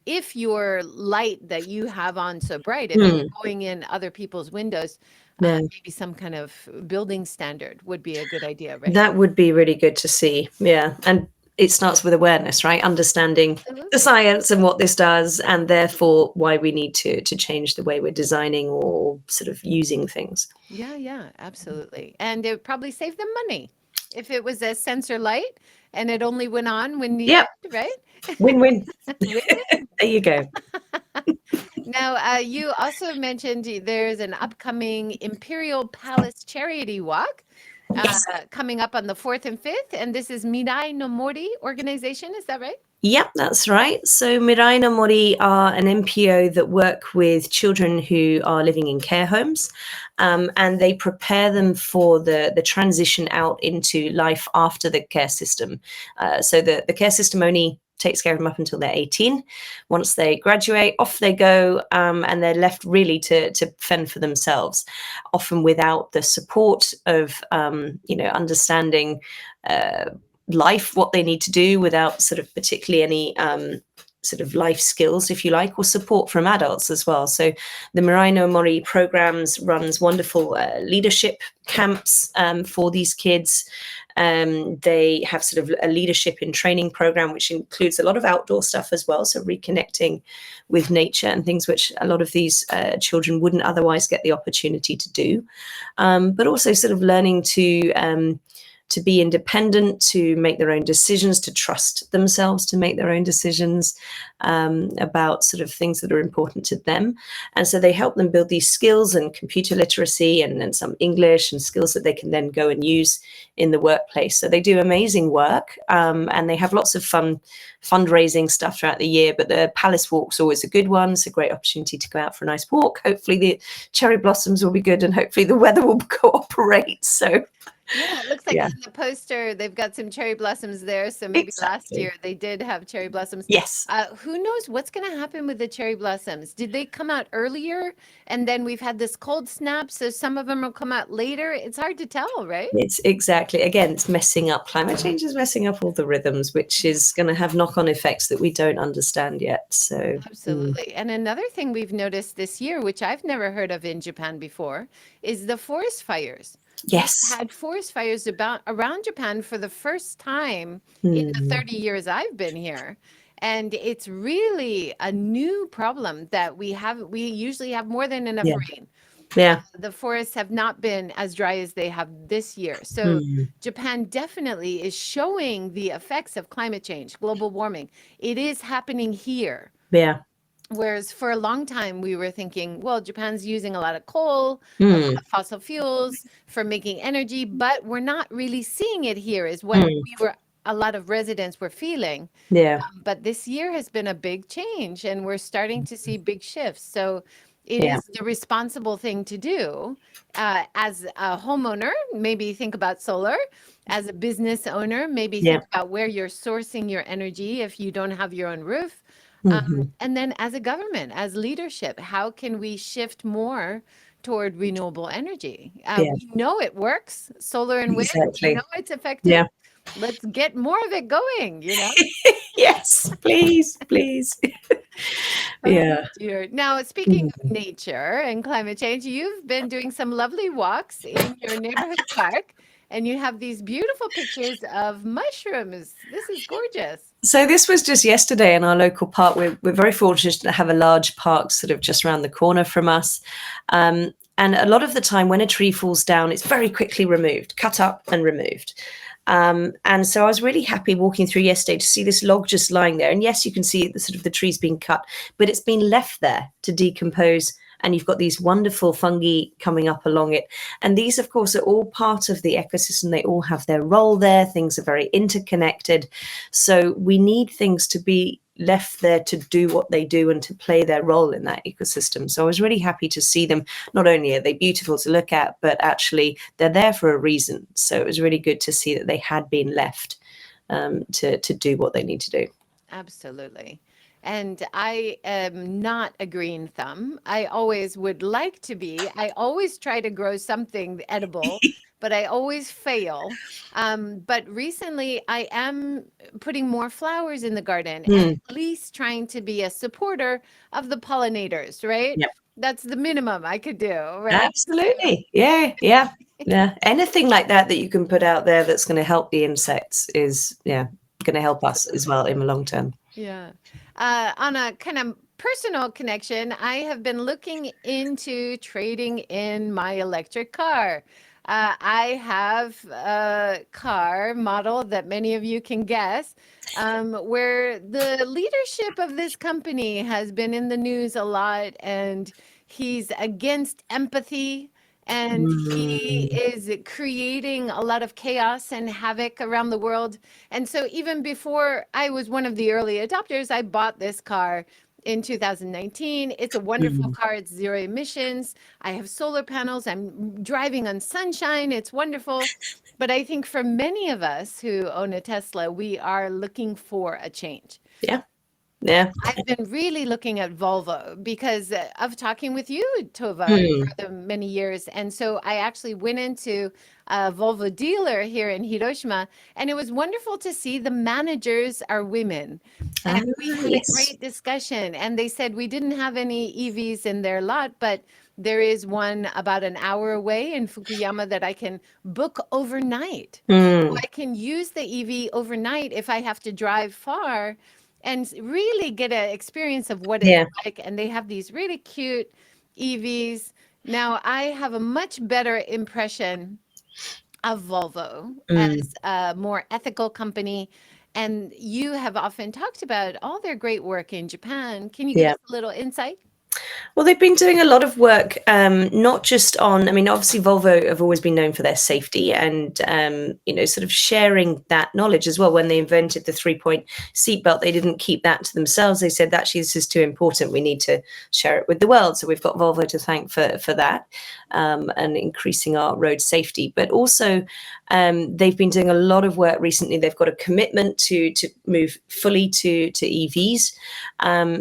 If your light that you have on so bright, if it's going in other people's windows, maybe some kind of building standard would be a good idea, right? That would be really good to see. And it starts with awareness, right? Understanding the Absolutely. science and what this does, and therefore why we need to change the way we're designing or sort of using things. Yeah, absolutely. And it probably saved them money if it was a sensor light and it only went on when needed, Yep, right? win-win. Win-win. There you go. Now, you also mentioned there's an upcoming Imperial Palace Charity Walk Yes. coming up on the 4th and 5th, and this is Mirai no Mori organization, is that right? Yep, that's right. So Mirai no Mori are an NPO that work with children who are living in care homes, and they prepare them for the transition out into life after the care system. So the care system only takes care of them up until they're 18. Once they graduate, off they go, and they're left really to fend for themselves, often without the support of understanding life, what they need to do, without sort of particularly any sort of life skills, if you like, or support from adults as well. So the Mirai no Mori programs runs wonderful leadership camps for these kids. They have sort of a leadership in training program, which includes a lot of outdoor stuff as well. So reconnecting with nature and things which a lot of these children wouldn't otherwise get the opportunity to do. But also sort of learning to be independent, to make their own decisions, to trust themselves, to make their own decisions about sort of things that are important to them. And so they help them build these skills and computer literacy and some English and skills that they can then go and use in the workplace. So they do amazing work, and they have lots of fun fundraising stuff throughout the year. But the Palace Walk's always a good one. It's a great opportunity to go out for a nice walk. Hopefully the cherry blossoms will be good and hopefully the weather will cooperate. So Yeah, it looks like in the poster they've got some cherry blossoms there. So maybe last Exactly. year they did have cherry blossoms. Yes. Who knows what's going to happen with the cherry blossoms? Did they come out earlier and then we've had this cold snap, so some of them will come out later? It's hard to tell, right? It's exactly, again, it's messing up. Climate change is messing up all the rhythms, which is going to have knock-on effects that we don't understand yet. So Absolutely. And another thing we've noticed this year, which I've never heard of in Japan before, is the forest fires. yes. We've had forest fires around Japan for the first time in the 30 years I've been here. And it's really a new problem that we have. We usually have more than enough Yeah. rain. Yeah. The forests have not been as dry as they have this year. So Japan definitely is showing the effects of climate change, global warming. It is happening here. Yeah. Whereas for a long time, we were thinking, well, Japan's using a lot of coal, a lot of fossil fuels for making energy, but we're not really seeing it here, is what a lot of residents were feeling. Yeah. But this year has been a big change, and we're starting to see big shifts. So it Yeah. is the responsible thing to do. As a homeowner, maybe think about solar. As a business owner, maybe Yeah. think about where you're sourcing your energy if you don't have your own roof. And then as a government, as leadership, how can we shift more toward renewable energy? Yeah. We know it works, solar and wind, we Exactly. know it's effective. Yeah. Let's get more of it going, you know? Yes, please, please. Yeah. Dear. Now, speaking of nature and climate change, you've been doing some lovely walks in your neighborhood park, and you have these beautiful pictures of mushrooms. This is gorgeous. So this was just yesterday in our local park. We're very fortunate to have a large park sort of just around the corner from us. And a lot of the time when a tree falls down, it's very quickly removed, cut up and removed. And so I was really happy walking through yesterday to see this log just lying there. And yes, you can see the sort of the trees being cut, but it's been left there to decompose. And you've got these wonderful fungi coming up along it. And these, of course, are all part of the ecosystem. They all have their role there. Things are very interconnected. So we need things to be left there to do what they do and to play their role in that ecosystem. So I was really happy to see them. Not only are they beautiful to look at, but actually they're there for a reason. So it was really good to see that they had been left to do what they need to do. Absolutely. And I am not a green thumb. I always would like to be. I always try to grow something edible, but I always fail. But recently, I am putting more flowers in the garden and at least trying to be a supporter of the pollinators, right? Yep. That's the minimum I could do, right? Absolutely. Yeah. Yeah. Yeah. Anything like that that you can put out there that's going to help the insects is, yeah, going to help us as well in the long term. Yeah. On a kind of personal connection, I have been looking into trading in my electric car. I have a car model that many of you can guess, where the leadership of this company has been in the news a lot, and he's against empathy. And he is creating a lot of chaos and havoc around the world. And so even before I was one of the early adopters, I bought this car in 2019. It's a wonderful car. It's zero emissions. I have solar panels. I'm driving on sunshine. It's wonderful. But I think for many of us who own a Tesla, we are looking for a change. Yeah. Yeah. I've been really looking at Volvo because of talking with you, Tova, for the many years. And so I actually went into a Volvo dealer here in Hiroshima, and it was wonderful to see the managers are women. And we had a great discussion. And they said we didn't have any EVs in their lot, but there is one about an hour away in Fukuyama that I can book overnight. So I can use the EV overnight if I have to drive far and really get an experience of what it's like. And they have these really cute EVs. Now, I have a much better impression of Volvo as a more ethical company. And you have often talked about all their great work in Japan. Can you give us a little insight? Well, they've been doing a lot of work, not just on, I mean, obviously Volvo have always been known for their safety and, sort of sharing that knowledge as well. When they invented the 3-point seatbelt, they didn't keep that to themselves. They said, actually, this is too important. We need to share it with the world. So we've got Volvo to thank for that and increasing our road safety. But also, they've been doing a lot of work recently. They've got a commitment to move fully to EVs.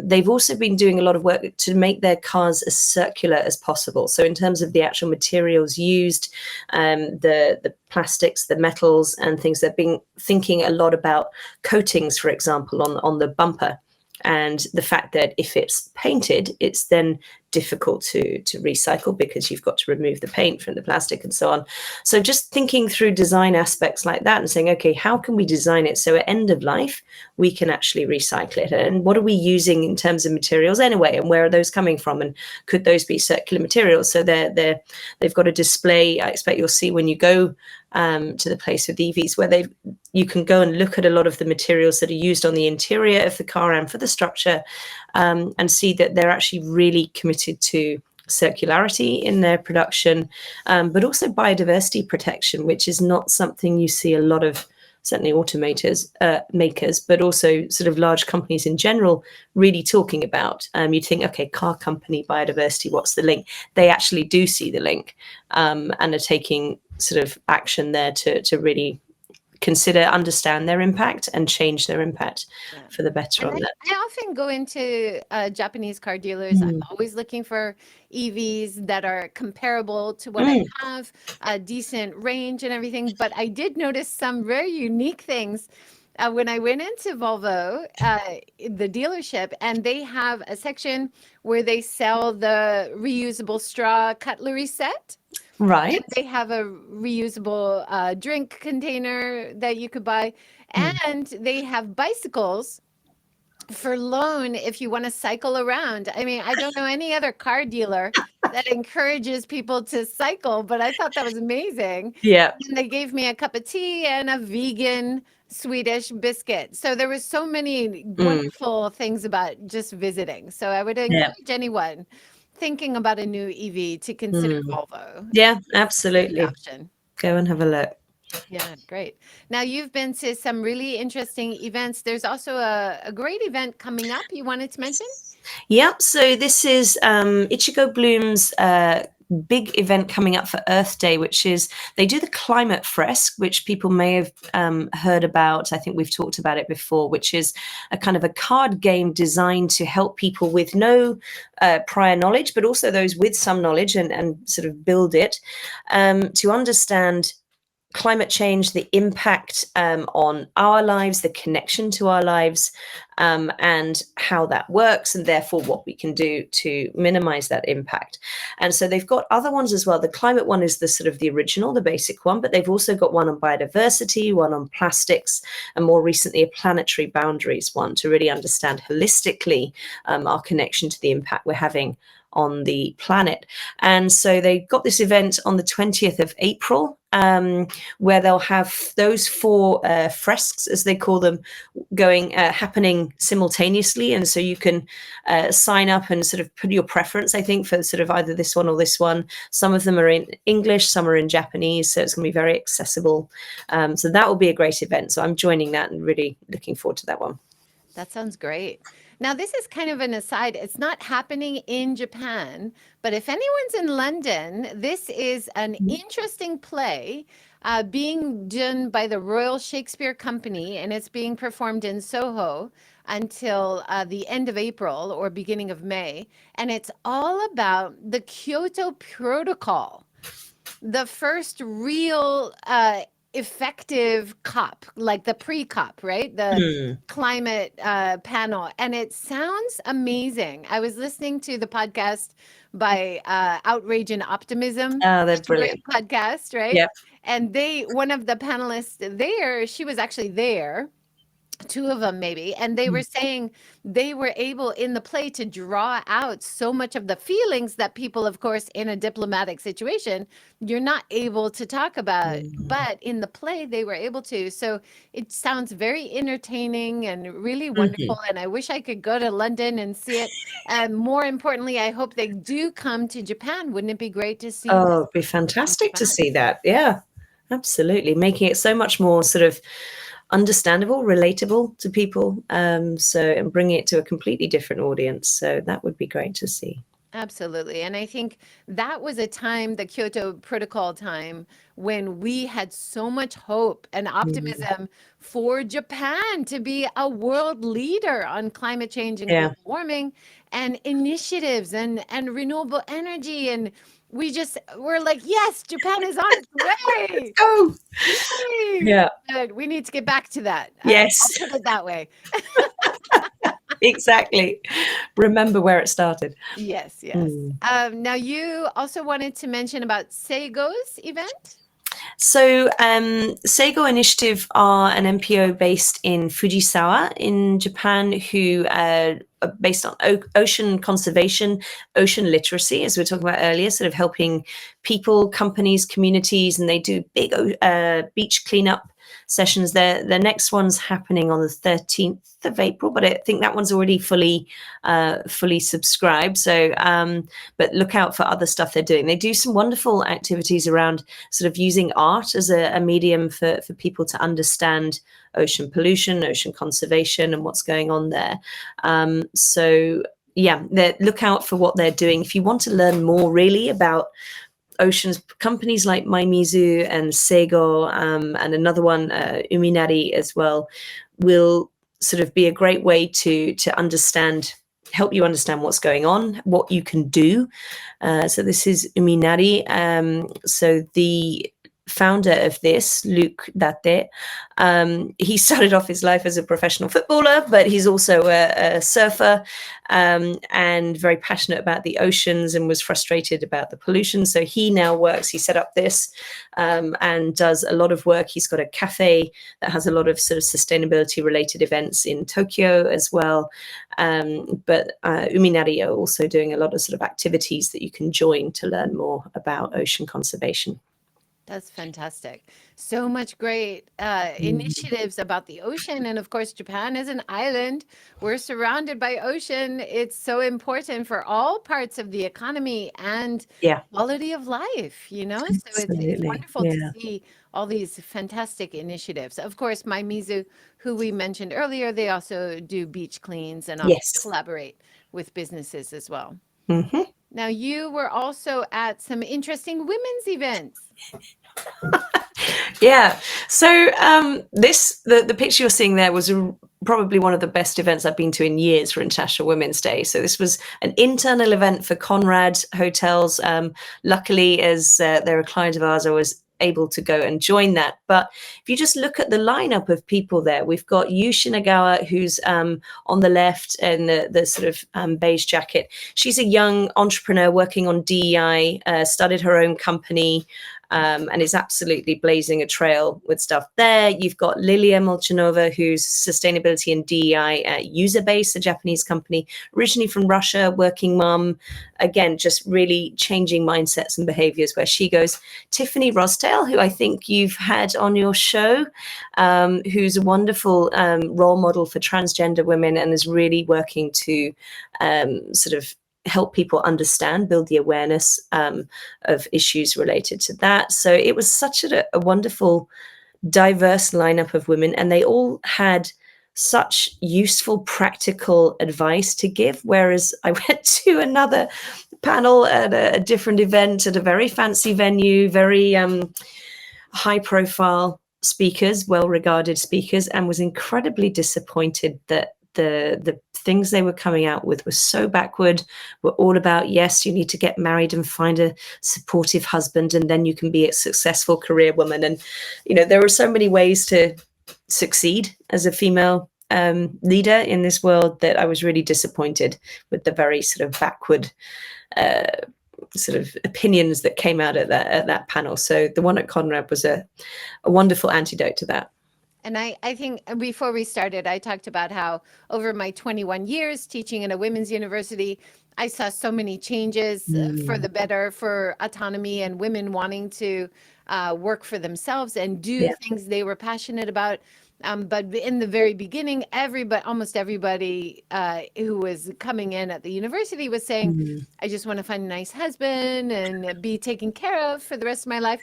They've also been doing a lot of work to make their cars as circular as possible. So in terms of the actual materials used, the plastics, the metals and things, they've been thinking a lot about coatings, for example, on the bumper. And the fact that if it's painted, it's then difficult to recycle because you've got to remove the paint from the plastic and so on. So just thinking through design aspects like that and saying, okay, how can we design it so at end of life we can actually recycle it? And what are we using in terms of materials anyway? And where are those coming from? And could those be circular materials? So they've got a display. I expect you'll see when you go to the place with EVs where you can go and look at a lot of the materials that are used on the interior of the car and for the structure, and see that they're actually really committed to circularity in their production, but also biodiversity protection, which is not something you see a lot of, certainly automakers, makers, but also sort of large companies in general really talking about. You'd think, okay, car company, biodiversity, what's the link? They actually do see the link and are taking sort of action there to really consider, understand their impact and change their impact for the better on that. I often go into Japanese car dealers. I'm always looking for EVs that are comparable to what I have, a decent range and everything. But I did notice some very unique things when I went into Volvo, the dealership, and they have a section where they sell the reusable straw cutlery set. Right. And they have a reusable drink container that you could buy. And they have bicycles for loan if you want to cycle around. I mean, I don't know any other car dealer that encourages people to cycle, but I thought that was amazing. Yeah. And they gave me a cup of tea and a vegan Swedish biscuit. So there was so many wonderful things about just visiting. So I would encourage anyone thinking about a new EV to consider Volvo. Yeah, absolutely. Option. Go and have a look. Yeah, great. Now you've been to some really interesting events. There's also a great event coming up you wanted to mention? Yep. So this is Ichigo Bloom's big event coming up for Earth Day, which is they do the climate fresque, which people may have heard about. I think we've talked about it before, which is a kind of a card game designed to help people with no prior knowledge, but also those with some knowledge and sort of build it to understand climate change, the impact on our lives, the connection to our lives, and how that works, and therefore what we can do to minimize that impact. And so they've got other ones as well. The climate one is the sort of the original, the basic one, but they've also got one on biodiversity, one on plastics, and more recently a planetary boundaries one to really understand holistically our connection to the impact we're having on the planet. And so they got this event on the 20th of April, where they'll have those 4 fresks, as they call them, happening simultaneously. And so you can sign up and sort of put your preference, I think, for sort of either this one or this one. Some of them are in English, some are in Japanese, so it's going to be very accessible. So that will be a great event. So I'm joining that and really looking forward to that one. That sounds great. Now, this is kind of an aside. It's not happening in Japan, but if anyone's in London, this is an interesting play being done by the Royal Shakespeare Company, and it's being performed in Soho until the end of April or beginning of May. And it's all about the Kyoto Protocol, the first real effective COP, like the pre-COP, right? The climate panel. And it sounds amazing. I was listening to the podcast by Outrage and Optimism. Oh, they're brilliant. Great podcast, right? Yep. And one of the panelists there, she was actually there, 2 of them maybe, and they were saying they were able in the play to draw out so much of the feelings that people, of course, in a diplomatic situation, you're not able to talk about, but in the play they were able to. So it sounds very entertaining and really wonderful, and I wish I could go to London and see it. And more importantly, I hope they do come to Japan. Wouldn't it be great to see? Oh, it'd be fantastic to see that. Yeah, absolutely. Making it so much more sort of understandable, relatable to people, and bringing it to a completely different audience. So that would be great to see. Absolutely. And I think that was a time, the Kyoto Protocol time, when we had so much hope and optimism for Japan to be a world leader on climate change and global warming and initiatives and renewable energy. And we're like, yes, Japan is on its way. Oh, yeah. But we need to get back to that. Yes. I'll put it that way. Exactly. Remember where it started. Yes. Now, you also wanted to mention about Seigo's event? So Seigo Initiative are an NPO based in Fujisawa in Japan who are based on ocean conservation, ocean literacy, as we were talking about earlier, sort of helping people, companies, communities, and they do big beach cleanup sessions. The next one's happening on the 13th of April, but I think that one's already fully subscribed. So, but look out for other stuff they're doing. They do some wonderful activities around sort of using art as a medium for people to understand ocean pollution, ocean conservation, and what's going on there. So yeah, look out for what they're doing. If you want to learn more really about oceans, companies like Maimizu and Seigo, and another one, Uminari as well, will sort of be a great way to help you understand what's going on, what you can do. So this is Uminari. So the founder of this, Luke Date, he started off his life as a professional footballer, but he's also a surfer, and very passionate about the oceans and was frustrated about the pollution. So he set up this, and does a lot of work. He's got a cafe that has a lot of sort of sustainability related events in Tokyo as well. But Uminari are also doing a lot of sort of activities that you can join to learn more about ocean conservation. That's fantastic. So much great initiatives about the ocean. And of course, Japan is an island. We're surrounded by ocean. It's so important for all parts of the economy and quality of life, So it's wonderful to see all these fantastic initiatives. Of course, Maimizu, who we mentioned earlier, they also do beach cleans and also collaborate with businesses as well. Now, you were also at some interesting women's events. Yeah. So the picture you're seeing there was probably one of the best events I've been to in years for International Women's Day. So this was an internal event for Conrad Hotels. Luckily, as they're a client of ours, I was able to go and join that. But if you just look at the lineup of people there, we've got Yu Shinagawa, who's on the left in the sort of beige jacket. She's a young entrepreneur working on DEI, started her own company, and is absolutely blazing a trail with stuff there. You've got Lilia Molchanova, who's sustainability and DEI at Userbase, a Japanese company, originally from Russia, working mom, again, just really changing mindsets and behaviors where she goes. Tiffany Rosdale, who I think you've had on your show, who's a wonderful role model for transgender women and is really working to sort of help people understand, build the awareness of issues related to that. So it was such a wonderful, diverse lineup of women, and they all had such useful, practical advice to give. Whereas I went to another panel at a different event at a very fancy venue, very high profile speakers, well-regarded speakers, and was incredibly disappointed that the things they were coming out with were so backward, were all about, yes, you need to get married and find a supportive husband, and then you can be a successful career woman. And, you know, there are so many ways to succeed as a female leader in this world that I was really disappointed with the very sort of backward sort of opinions that came out at that panel. So the one at Conrad was a wonderful antidote to that. And I think before we started, I talked about how over my 21 years teaching in a women's university, I saw so many changes for the better, for autonomy and women wanting to work for themselves and do things they were passionate about. But in the very beginning, almost everybody who was coming in at the university was saying, I just want to find a nice husband and be taken care of for the rest of my life.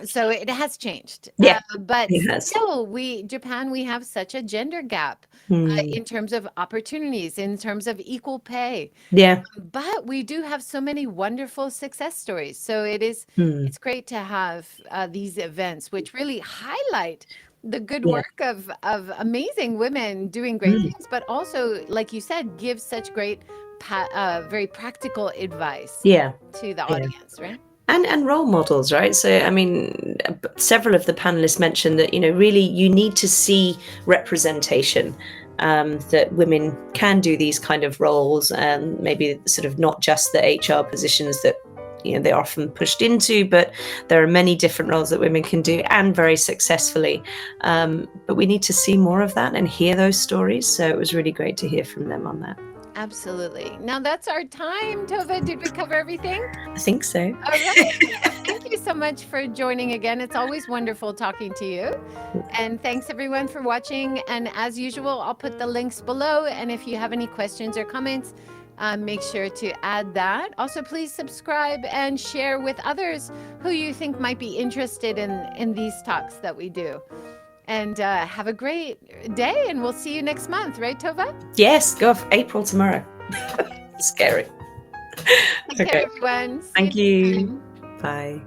So it has changed. But still, Japan, we have such a gender gap in terms of opportunities, in terms of equal pay. But we do have so many wonderful success stories. So it's great to have these events, which really highlight the good work of amazing women doing great things, but also, like you said, give such great, very practical advice to the audience, right? And role models, right? So, I mean, several of the panelists mentioned that, you know, really you need to see representation, that women can do these kind of roles, and maybe sort of not just the HR positions that, you know, they're often pushed into, but there are many different roles that women can do, and very successfully. But we need to see more of that and hear those stories. So it was really great to hear from them on that. Absolutely. Now that's our time, Tove. Did we cover everything? I think so. All right. Thank you so much for joining again. It's always wonderful talking to you. And thanks everyone for watching. And as usual, I'll put the links below. And if you have any questions or comments, make sure to add that. Also, please subscribe and share with others who you think might be interested in these talks that we do. And have a great day, and we'll see you next month, right, Tove? Yes, go off April tomorrow. Scary. Take care, everyone. Thank you. Bye.